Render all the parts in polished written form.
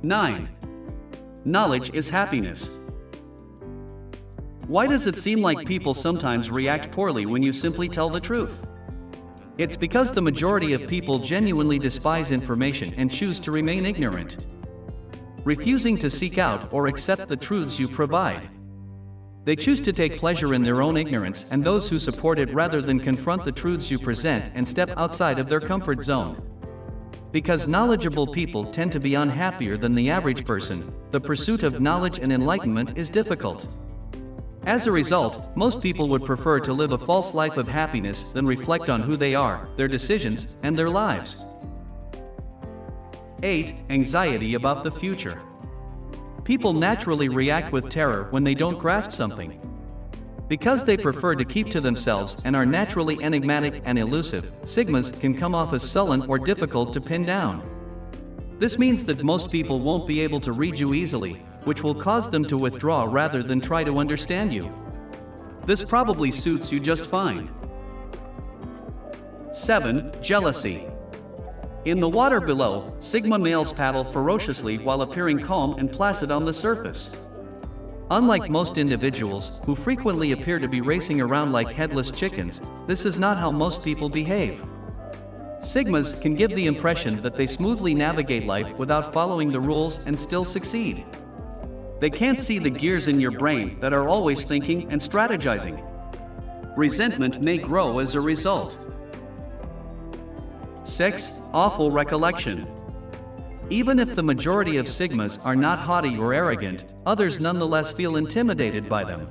9. Knowledge is happiness. Why does it seem like people sometimes react poorly when you simply tell the truth? It's because the majority of people genuinely despise information and choose to remain ignorant, refusing to seek out or accept the truths you provide. They choose to take pleasure in their own ignorance and those who support it rather than confront the truths you present and step outside of their comfort zone. Because knowledgeable people tend to be unhappier than the average person, the pursuit of knowledge and enlightenment is difficult. As a result, most people would prefer to live a false life of happiness than reflect on who they are, their decisions, and their lives. 8. Anxiety about the future. People naturally react with terror when they don't grasp something. Because they prefer to keep to themselves and are naturally enigmatic and elusive, Sigmas can come off as sullen or difficult to pin down. This means that most people won't be able to read you easily, which will cause them to withdraw rather than try to understand you. This probably suits you just fine. 7. Jealousy. In the water below, Sigma males paddle ferociously while appearing calm and placid on the surface. Unlike most individuals, who frequently appear to be racing around like headless chickens, this is not how most people behave. Sigmas can give the impression that they smoothly navigate life without following the rules and still succeed. They can't see the gears in your brain that are always thinking and strategizing. Resentment may grow as a result. 6. Awful recollection. Even if the majority of Sigmas are not haughty or arrogant, others nonetheless feel intimidated by them.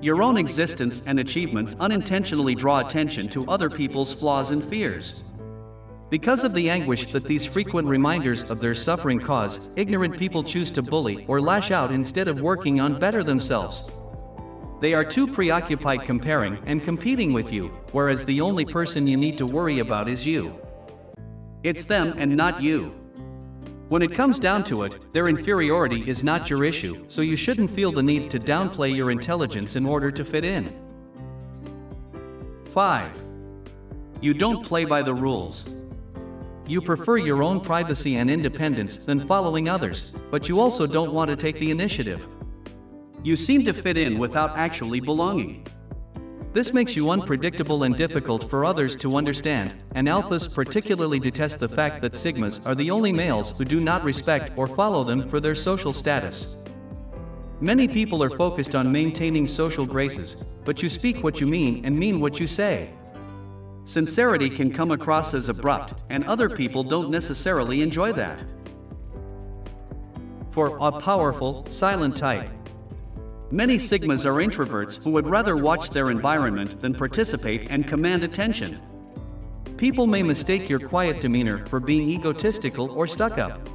Your own existence and achievements unintentionally draw attention to other people's flaws and fears. Because of the anguish that these frequent reminders of their suffering cause, ignorant people choose to bully or lash out instead of working on better themselves. They are too preoccupied comparing and competing with you, whereas the only person you need to worry about is you. It's them and not you. When it comes down to it, their inferiority is not your issue, so you shouldn't feel the need to downplay your intelligence in order to fit in. 5. You don't play by the rules. You prefer your own privacy and independence than following others, but you also don't want to take the initiative. You seem to fit in without actually belonging. This makes you unpredictable and difficult for others to understand, and alphas particularly detest the fact that Sigmas are the only males who do not respect or follow them for their social status. Many people are focused on maintaining social graces, but you speak what you mean and mean what you say. Sincerity can come across as abrupt, and other people don't necessarily enjoy that. For a powerful, silent type. Many Sigmas are introverts who would rather watch their environment than participate and command attention. People may mistake your quiet demeanor for being egotistical or stuck-up.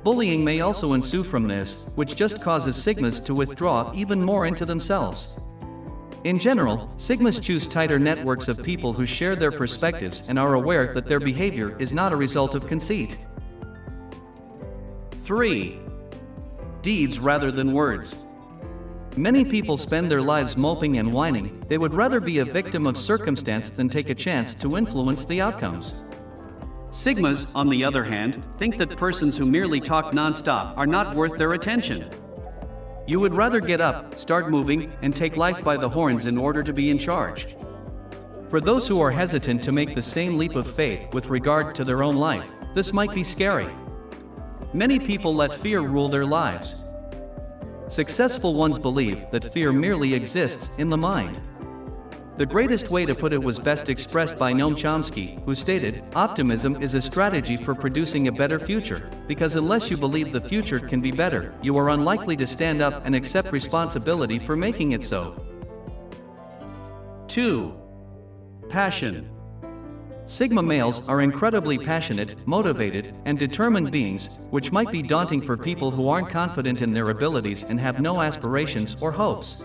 Bullying may also ensue from this, which just causes Sigmas to withdraw even more into themselves. In general, Sigmas choose tighter networks of people who share their perspectives and are aware that their behavior is not a result of conceit. 3. Deeds rather than words. Many people spend their lives moping and whining. They would rather be a victim of circumstance than take a chance to influence the outcomes. Sigmas, on the other hand, think that persons who merely talk non-stop are not worth their attention. You would rather get up, start moving, and take life by the horns in order to be in charge. For those who are hesitant to make the same leap of faith with regard to their own life, this might be scary. Many people let fear rule their lives. Successful ones believe that fear merely exists in the mind. The greatest way to put it was best expressed by Noam Chomsky, who stated, "Optimism is a strategy for producing a better future, because unless you believe the future can be better, you are unlikely to stand up and accept responsibility for making it so." 2. Passion. Sigma males are incredibly passionate, motivated, and determined beings, which might be daunting for people who aren't confident in their abilities and have no aspirations or hopes.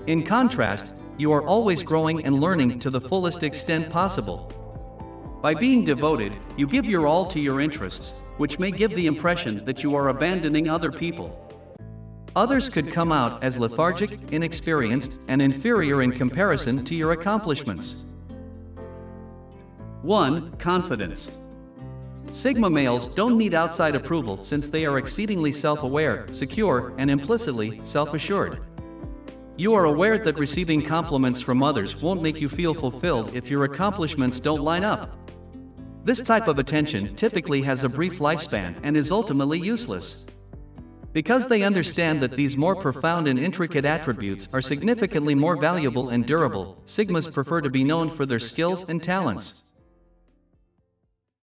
In contrast, you are always growing and learning to the fullest extent possible. By being devoted, you give your all to your interests, which may give the impression that you are abandoning other people. Others could come out as lethargic, inexperienced, and inferior in comparison to your accomplishments. 1. Confidence. Sigma males don't need outside approval since they are exceedingly self-aware, secure, and implicitly self-assured. You are aware that receiving compliments from others won't make you feel fulfilled if your accomplishments don't line up. This type of attention typically has a brief lifespan and is ultimately useless. Because they understand that these more profound and intricate attributes are significantly more valuable and durable, Sigmas prefer to be known for their skills and talents.